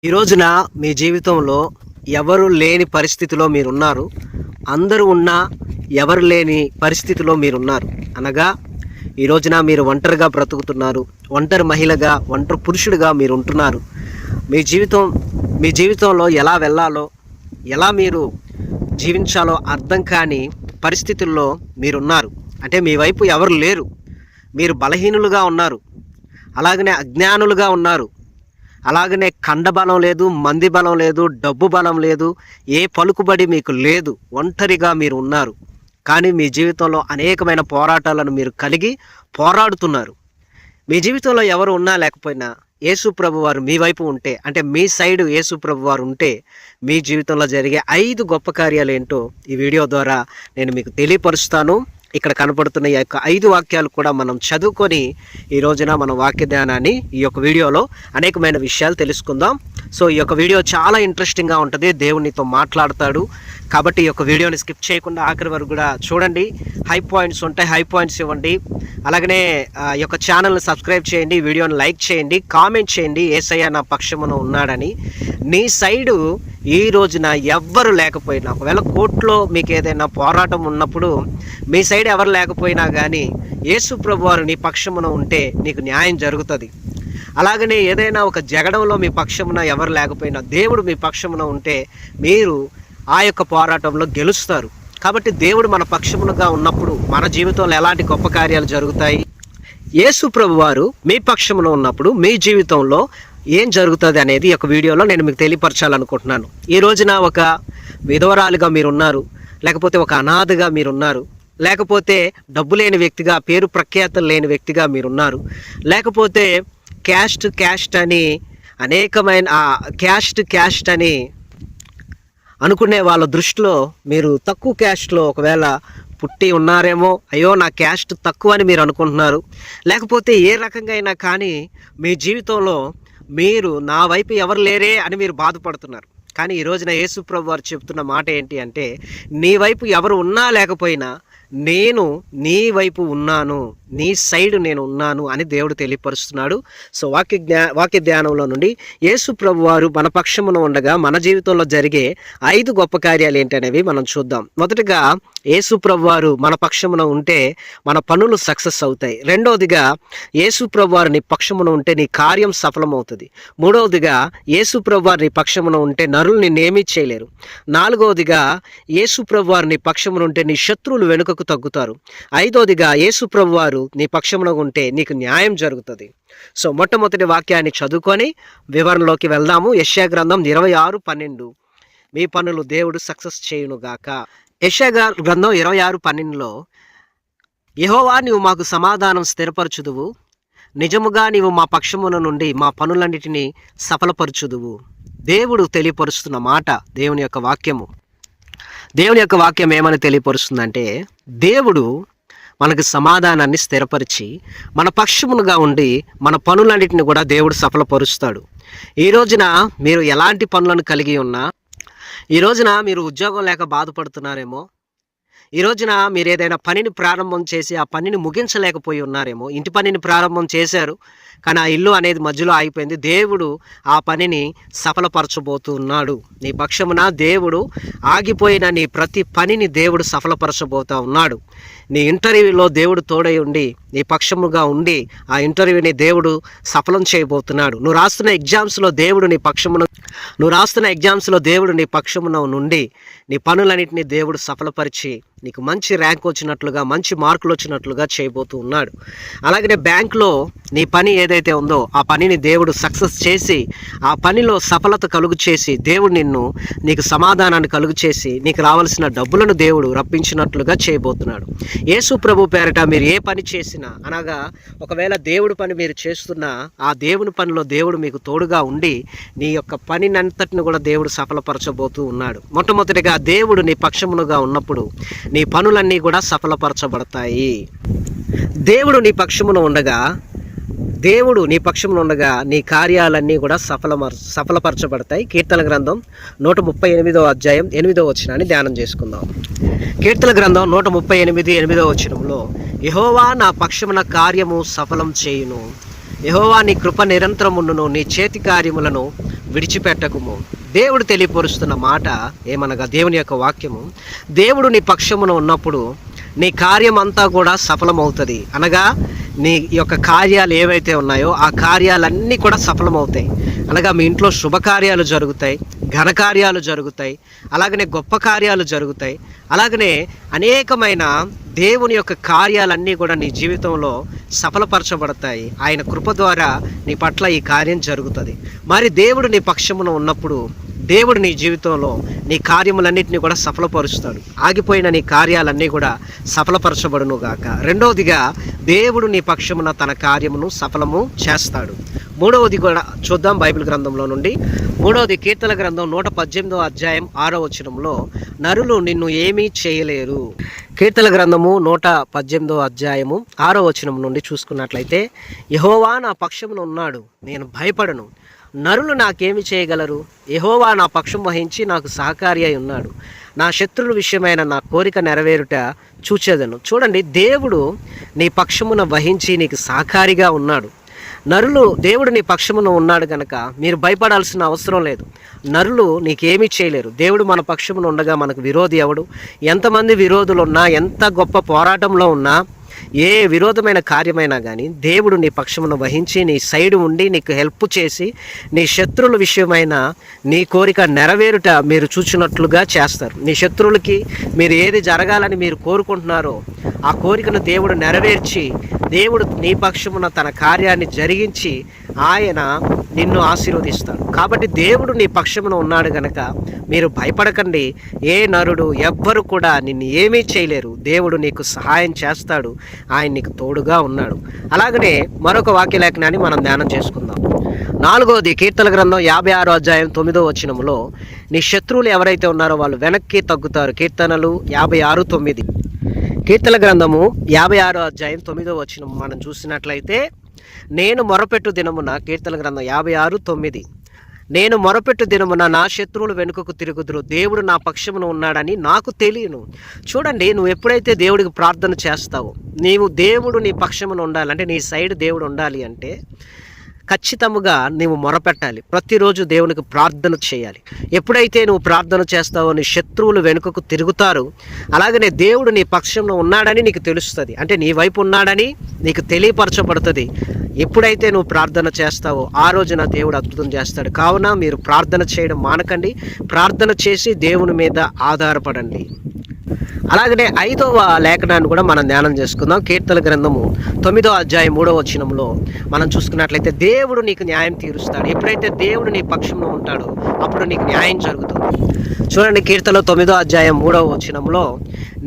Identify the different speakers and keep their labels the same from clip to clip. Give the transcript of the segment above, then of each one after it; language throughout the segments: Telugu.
Speaker 1: ఈ రోజున మీ జీవితంలో ఎవరు లేని పరిస్థితిలో మీరున్నారు. అందరూ ఉన్నా ఎవరు లేని పరిస్థితిలో మీరున్నారు. అనగా ఈ రోజున మీరు ఒంటరిగా బ్రతుకుతున్నారు. ఒంటరి మహిళగా, ఒంటరి పురుషుడిగా మీరు ఉంటున్నారు. మీ జీవితంలో ఎలా వెళ్ళాలో, ఎలా మీరు జీవించాలో అర్థం కాని పరిస్థితుల్లో మీరున్నారు. అంటే మీ వైపు ఎవరు లేరు. మీరు బలహీనులుగా ఉన్నారు. అలాగనే అజ్ఞానులుగా ఉన్నారు. అలాగనే కండబలం లేదు, మంది బలం లేదు, డబ్బు బలం లేదు, ఏ పలుకుబడి మీకు లేదు. ఒంటరిగా మీరు ఉన్నారు. కానీ మీ జీవితంలో అనేకమైన పోరాటాలను మీరు కలిగి పోరాడుతున్నారు. మీ జీవితంలో ఎవరు ఉన్నా లేకపోయినా యేసు ప్రభు వారు మీ వైపు ఉంటే, అంటే మీ సైడు యేసు ప్రభు వారు ఉంటే, మీ జీవితంలో జరిగే 5 గొప్ప కార్యాలు ఏంటో ఈ వీడియో ద్వారా నేను మీకు తెలియపరుస్తాను. ఇక్కడ కనపడుతున్న ఈ యొక్క 5 వాక్యాలు కూడా మనం చదువుకొని ఈ రోజున మన వాక్య ధ్యానాన్ని ఈ యొక్క వీడియోలో అనేకమైన విషయాలు తెలుసుకుందాం. సో ఈ యొక్క వీడియో చాలా ఇంట్రెస్టింగ్గా ఉంటుంది. దేవునితో మాట్లాడతాడు కాబట్టి ఈ యొక్క వీడియోని స్కిప్ చేయకుండా ఆఖరి వరకు కూడా చూడండి. హై పాయింట్స్ ఉంటాయి, హై పాయింట్స్ ఇవ్వండి. అలాగనే ఈ యొక్క ఛానల్ని సబ్స్క్రైబ్ చేయండి, వీడియోని లైక్ చేయండి, కామెంట్ చేయండి. యేసయ్య నా పక్షమున ఉన్నాడని. నీ సైడు ఈ రోజున ఎవ్వరు లేకపోయినా, ఒకవేళ కోర్టులో మీకు ఏదైనా పోరాటం ఉన్నప్పుడు మీ సైడ్ ఎవరు లేకపోయినా కానీ యేసు ప్రభు వారు నీ పక్షమున ఉంటే నీకు న్యాయం జరుగుతుంది. అలాగనే ఏదైనా ఒక జగడంలో మీ పక్షమున ఎవరు లేకపోయినా దేవుడు మీ పక్షమున ఉంటే మీరు ఆ యొక్క పోరాటంలో గెలుస్తారు. కాబట్టి దేవుడు మన పక్షమునగా ఉన్నప్పుడు మన జీవితంలో ఎలాంటి గొప్ప కార్యాలు జరుగుతాయి. యేసు ప్రభు వారు మీ పక్షమున ఉన్నప్పుడు మీ జీవితంలో ఏం జరుగుతుంది అనేది ఒక వీడియోలో నేను మీకు తెలియపరచాలనుకుంటున్నాను. ఈ రోజున ఒక విధవరాలుగా మీరున్నారు, లేకపోతే ఒక అనాథగా మీరున్నారు, లేకపోతే డబ్బు లేని వ్యక్తిగా, పేరు ప్రఖ్యాతలు లేని వ్యక్తిగా మీరున్నారు, లేకపోతే క్యాస్ట్ అని అనేకమైన క్యాస్ట్ అని అనుకునే వాళ్ళ దృష్టిలో మీరు తక్కువ క్యాస్ట్లో ఒకవేళ పుట్టి ఉన్నారేమో, అయ్యో నా క్యాస్ట్ తక్కువ అని మీరు అనుకుంటున్నారు. లేకపోతే ఏ రకంగా అయినా కానీ మీ జీవితంలో మీరు నా వైపు ఎవరు లేరే అని మీరు బాధపడుతున్నారు. కానీ ఈ రోజున యేసు ప్రభు వారు చెప్తున్న మాట ఏంటి అంటే, నీ వైపు ఎవరు ఉన్నా లేకపోయినా నేను నీ వైపు ఉన్నాను, నీ సైడ్ నేను ఉన్నాను అని దేవుడు తెలియపరుస్తున్నాడు. సో వాక్య ధ్యానంలో నుండి యేసు ప్రభు వారు మన పక్షమున ఉండగా మన జీవితంలో జరిగే 5 గొప్ప కార్యాలు ఏంటనేవి మనం చూద్దాం. మొదటగా యేసు ప్రభు వారు మన పక్షమున ఉంటే మన పనులు సక్సెస్ అవుతాయి. రెండవదిగా యేసు ప్రభు వారు నీ పక్షమున ఉంటే నీ కార్యం సఫలమవుతుంది. మూడవదిగా యేసు ప్రభు వారు నీ పక్షమున ఉంటే నరులు నిన్నేమీ చేయలేరు. నాలుగవదిగా యేసు ప్రభు వారు నీ పక్షమున ఉంటే నీ శత్రువులు వెనుకకు తగ్గుతారు. ఐదవదిగా యేసు ప్రభు వారు నీ పక్షమున ఉంటే నీకు న్యాయం జరుగుతుంది. సో మొట్టమొదటి వాక్యాన్ని చదువుకొని వివరణలోకి వెళ్దాము. యెషయా గ్రంథం 26:12 మీ పనులు దేవుడు సక్సెస్ చేయునుగాక. యెషయా గ్రంథం 26:12లో యెహోవా నీవు మాకు సమాధానం స్థిరపరచుదువు, నిజముగా నీవు మా పక్షమున నుండి మా పనులన్నిటినీ సఫలపరచుదువు. దేవుడు తెలియపరుస్తున్న మాట దేవుని యొక్క వాక్యము. దేవుని యొక్క వాక్యం ఏమని తెలియపరుస్తుందంటే, దేవుడు మనకు సమాధానాన్ని స్థిరపరిచి మన పక్షమునుగా ఉండి మన పనులన్నిటిని కూడా దేవుడు సఫలపరుస్తాడు. ఈ రోజున మీరు ఎలాంటి పనులను కలిగి ఉన్నా, ఈ రోజున మీరు ఉద్యోగం లేక బాధపడుతున్నారేమో, ఈ రోజున మీరు ఏదైనా పనిని ప్రారంభం చేసి ఆ పనిని ముగించలేకపోయి ఉన్నారేమో. ఇంటి పనిని ప్రారంభం చేశారు కానీ ఆ ఇల్లు అనేది మధ్యలో ఆగిపోయింది. దేవుడు ఆ పనిని సఫలపరచబోతున్నాడు. నీ పక్షమున దేవుడు ఆగిపోయిన నీ ప్రతి పనిని దేవుడు సఫలపరచబోతూ ఉన్నాడు. నీ ఇంటర్వ్యూలో దేవుడు తోడై ఉండి నీ పక్షముగా ఉండి ఆ ఇంటర్వ్యూని దేవుడు సఫలం చేయబోతున్నాడు. నువ్వు రాస్తున్న ఎగ్జామ్స్లో దేవుడు నీ పక్షమున నుండి నీ పనులన్నింటినీ దేవుడు సఫలపరిచి నీకు మంచి ర్యాంక్ వచ్చినట్లుగా, మంచి మార్కులు వచ్చినట్లుగా చేయబోతూ ఉన్నాడు. అలాగనే బ్యాంకులో నీ పని ఏదైతే ఉందో ఆ పనిని దేవుడు సక్సెస్ చేసి ఆ పనిలో సఫలత కలుగు చేసి దేవుడు నీకు సమాధానాన్ని కలుగు చేసి నీకు రావాల్సిన డబ్బులను దేవుడు రప్పించినట్లుగా చేయబోతున్నాడు. యేసు ప్రభు పేరట మీరు ఏ పని చేసినా, అనగా ఒకవేళ దేవుడి పని మీరు చేస్తున్నా ఆ దేవుని పనిలో దేవుడు మీకు తోడుగా ఉండి నీ యొక్క పనినంతటిని కూడా దేవుడు సఫలపరచబోతూ ఉన్నాడు. మొట్టమొదటిగా దేవుడు నీ పక్షమునుగా ఉన్నప్పుడు నీ పనులన్నీ కూడా సఫలపరచబడతాయి. దేవుడు నీ పక్షమున ఉండగా నీ కార్యాలన్నీ కూడా సఫలపరచబడతాయి. కీర్తన గ్రంథం 138వ అధ్యాయం 8వ వచనాన్ని ధ్యానం చేసుకుందాం. కీర్తన గ్రంథం 138 8వ వచనంలో, యెహోవా నా పక్షమున కార్యము సఫలం చేయును, యెహోవా నీ కృప నిరంతరముండును, నీ చేతి కార్యములను విడిచిపెట్టకుము. దేవుడు తెలియపరుస్తున్న మాట ఏమనగా, దేవుని యొక్క వాక్యము, దేవుడు నీ పక్షమున ఉన్నప్పుడు నీ కార్యం అంతా కూడా సఫలమవుతుంది. అనగా నీ యొక్క కార్యాలు ఏవైతే ఉన్నాయో ఆ కార్యాలన్నీ కూడా సఫలమవుతాయి. అనగా మీ ఇంట్లో శుభకార్యాలు జరుగుతాయి, ఘనకార్యాలు జరుగుతాయి, అలాగనే గొప్ప కార్యాలు జరుగుతాయి. అలాగనే అనేకమైన దేవుని యొక్క కార్యాలన్నీ కూడా నీ జీవితంలో సఫలపరచబడతాయి. ఆయన కృప ద్వారా నీ పట్ల ఈ కార్యం జరుగుతుంది. మరి దేవుడు నీ పక్షమున ఉన్నప్పుడు దేవుడు నీ జీవితంలో నీ కార్యములన్నింటినీ కూడా సఫలపరుస్తాడు. ఆగిపోయిన నీ కార్యాలన్నీ కూడా సఫలపరచబడును గాక. రెండవదిగా, దేవుడు నీ పక్షమున తన కార్యమును సఫలము చేస్తాడు. మూడవది కూడా చూద్దాం బైబిల్ గ్రంథంలో నుండి. మూడవది కీర్తన గ్రంథం 118వ అధ్యాయం 6వ వచనంలో, నరులు నిన్ను ఏమీ చేయలేరు. కీర్తన గ్రంథము 118వ అధ్యాయము 6వ వచనం నుండి చూసుకున్నట్లయితే, యెహోవా నా పక్షమున ఉన్నాడు, నేను భయపడను, నరులు నాకేమి చేయగలరు? యెహోవా నా పక్షం వహించి నాకు సహకారి అయి ఉన్నాడు, నా శత్రువుల విషయమైన నా కోరిక నెరవేరుట చూచేదను. చూడండి, దేవుడు నీ పక్షమున వహించి నీకు సహకారిగా ఉన్నాడు. దేవుడు నీ పక్షమున ఉన్నాడు కనుక మీరు భయపడాల్సిన అవసరం లేదు. నరులు నీకేమీ చేయలేరు. దేవుడు మన పక్షమున ఉండగా మనకు విరోధి ఎవడు? ఎంతమంది విరోధులు ఉన్నా, ఎంత గొప్ప పోరాటంలో ఉన్నా, ఏ విరోధమైన కార్యమైనా కానీ దేవుడు నీ పక్షమును వహించి నీ సైడ్ ఉండి నీకు హెల్ప్ చేసి నీ శత్రువుల విషయమైన నీ కోరిక నెరవేరుట మీరు చూచినట్లుగా చేస్తారు. నీ శత్రువులకి మీరు ఏది జరగాలని మీరు కోరుకుంటున్నారో ఆ కోరికను దేవుడు నెరవేర్చి, దేవుడు నీ పక్షమున తన కార్యాన్ని జరిగించి ఆయన నిన్ను ఆశీర్వదిస్తాడు. కాబట్టి దేవుడు నీ పక్షమున ఉన్నాడు కనుక మీరు భయపడకండి. ఏ నరుడు ఎవ్వరు కూడా నిన్ను ఏమీ చేయలేరు. దేవుడు నీకు సహాయం చేస్తాడు. ఆయన నీకు తోడుగా ఉన్నాడు. అలాగనే మరొక వాక్యలేఖనాన్ని మనం ధ్యానం చేసుకుందాం. 4వది కీర్తన గ్రంథం 56వ అధ్యాయం 9వ వచనంలో, నీ శత్రువులు ఎవరైతే ఉన్నారో వాళ్ళు వెనక్కి తగ్గుతారు. కీర్తనలు 56:9. కీర్తన గ్రంథము 56వ అధ్యాయం 9వ వచనం మనం చూసినట్లయితే, నేను మొరపెట్టు దినమున, కీర్తన గ్రంథం 56:9, నేను మొరపెట్టు దినమున నా శత్రువులు వెనుకకు తిరుగుదురు, దేవుడు నా పక్షమున ఉన్నాడని నాకు తెలియను. చూడండి, నువ్వు ఎప్పుడైతే దేవుడికి ప్రార్థన చేస్తావో, దేవుడు నీ పక్షమున ఉండాలంటే, నీ సైడ్ దేవుడు ఉండాలి అంటే ఖచ్చితంగా నీవు మొరపెట్టాలి. ప్రతిరోజు దేవునికి ప్రార్థన చేయాలి. ఎప్పుడైతే నువ్వు ప్రార్థన చేస్తావో నీ శత్రువులు వెనుకకు తిరుగుతారు. అలాగనే దేవుడు నీ పక్షంలో ఉన్నాడని నీకు తెలుస్తుంది. అంటే నీ వైపు ఉన్నాడని నీకు తెలియపరచబడుతుంది. ఎప్పుడైతే నువ్వు ప్రార్థన చేస్తావో ఆ రోజున దేవుడు అద్భుతం చేస్తాడు. కావున మీరు ప్రార్థన చేయడం మానకండి. ప్రార్థన చేసి దేవుని మీద ఆధారపడండి. అలాగనే 5వ లేఖనాన్ని కూడా మనం ధ్యానం చేసుకుందాం. కీర్తన గ్రంథము 9వ అధ్యాయం 3వ వచనంలో మనం చూసుకున్నట్లయితే, దేవుడు నీకు న్యాయం తీరుస్తాడు. ఎప్పుడైతే దేవుడు నీ పక్షంలో ఉంటాడో అప్పుడు నీకు న్యాయం జరుగుతుంది. చూడండి, కీర్తన 9వ అధ్యాయం 3వ వచనంలో,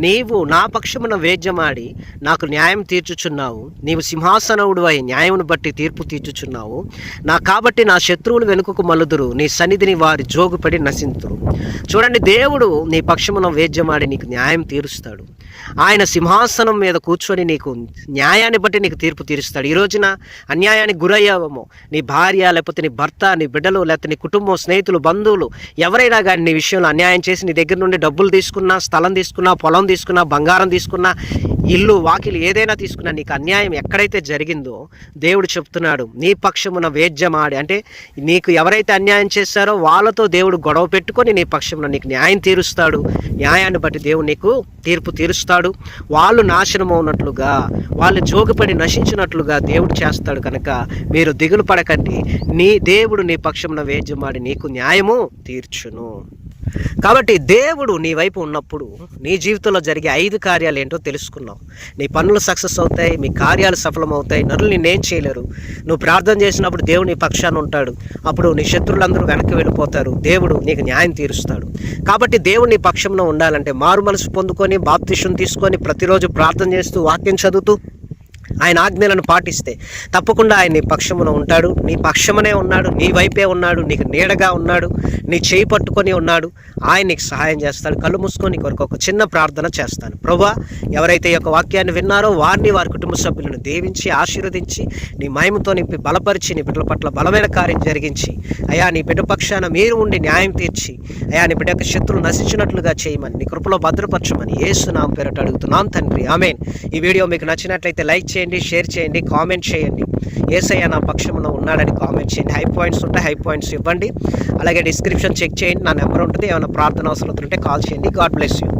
Speaker 1: నీవు నా పక్షమున వేద్యమాడి నాకు న్యాయం తీర్చుచున్నావు, నీవు సింహాసనవుడు అయి న్యాయమును బట్టి తీర్పు తీర్చుచున్నావు. కాబట్టి నా శత్రువులు వెనుకకు మల్లుదురు, నీ సన్నిధిని వారి జోగుపడి నశింతురు. చూడండి, దేవుడు నీ పక్షమున వేద్యమాడి నీకు న్యాయం తీరుస్తాడు. ఆయన సింహాసనం మీద కూర్చొని నీకు న్యాయాన్ని బట్టి నీకు తీర్పు తీరుస్తాడు. ఈ రోజున అన్యాయానికి గురయ్యావేమో, నీ భార్య, లేకపోతే నీ భర్త, నీ బిడ్డలు, లేకపోతే నీ కుటుంబం, స్నేహితులు, బంధువులు ఎవరైనా కానీ నీ విషయంలో అన్యాయం చేసి నీ దగ్గర నుండి డబ్బులు తీసుకున్నా, స్థలం తీసుకున్నా, పొలం తీసుకున్నా, బంగారం తీసుకున్నా, ఇల్లు వాకిలు ఏదైనా తీసుకున్నా, నీకు అన్యాయం ఎక్కడైతే జరిగిందో దేవుడు చెప్తున్నాడు, నీ పక్షమున వేద్యమాడి, అంటే నీకు ఎవరైతే అన్యాయం చేశారో వాళ్ళతో దేవుడు గొడవ పెట్టుకొని నీ పక్షమున నీకు న్యాయం తీరుస్తాడు. న్యాయాన్ని బట్టి దేవుడు నీకు తీర్పు తీరుస్తాడు. వాళ్ళు నాశనం అవునట్లుగా, వాళ్ళు జోగుపడి నశించినట్లుగా దేవుడు చేస్తాడు. కనుక మీరు దిగులు పడకండి. దేవుడు నీ పక్షమున వేద్యమాడి నీకు న్యాయము తీర్చును. కాబట్టి దేవుడు నీ వైపు ఉన్నప్పుడు నీ జీవితంలో జరిగే 5 కార్యాలు ఏంటో తెలుసుకున్నావు. నీ పనులు సక్సెస్ అవుతాయి, మీ కార్యాలు సఫలమవుతాయి, నరులు నిన్నేం చేయలేరు. నువ్వు ప్రార్థన చేసినప్పుడు దేవుడు నీ పక్షాన ఉంటాడు. అప్పుడు నీ శత్రువులందరూ వెనక్కి వెళ్ళిపోతారు. దేవుడు నీకు న్యాయం తీరుస్తాడు. కాబట్టి దేవుడు నీ పక్షంలో ఉండాలంటే మారు మనసు పొందుకొని, బాప్తిసం తీసుకొని, ప్రతిరోజు ప్రార్థన చేస్తూ, వాక్యం చదువుతూ, ఆయన ఆజ్ఞలను పాటిస్తే తప్పకుండా ఆయన నీ పక్షమున ఉంటాడు. నీ పక్షమునే ఉన్నాడు, నీ వైపే ఉన్నాడు, నీకు నీడగా ఉన్నాడు, నీ చేయి పట్టుకొని ఉన్నాడు. ఆయన నీకు సహాయం చేస్తాడు. కళ్ళు మూసుకొని కొరకు ఒక చిన్న ప్రార్థన చేస్తాను. ప్రభువా, ఎవరైతే ఈ యొక్క వాక్యాన్ని విన్నారో వారిని, వారి కుటుంబ సభ్యులను దీవించి ఆశీర్వదించి నీ మహిమతో నింపి బలపరిచి నీ బిడ్డల పట్ల బలమైన కార్యం జరిగించి, అయా నీ బిడ్డ పక్షాన మీరు ఉండి న్యాయం తీర్చి, అయా నీ బిడ్డ యొక్క శత్రువులు నశించినట్లుగా చేయమని, నీ కృపలో భద్రపరచమని యేసు నామమున పేరట అడుగుతున్నాం తండ్రి, ఆమేన్. ఈ వీడియో మీకు నచ్చినట్లయితే లైక్ చేయండి, షేర్ చేయండి, కామెంట్ చేయండి. యేసయ్య నా పక్షమున ఉన్నాడని కామెంట్ చేయండి. హై పాయింట్స్ ఉంటే హై పాయింట్స్ ఇవ్వండి. అలాగే డిస్క్రిప్షన్ చెక్ చేయండి, నా నెంబర్ ఉంటుంది. ఏమైనా ప్రార్థన అవసరం ఉంటే కాల్ చేయండి. God bless you.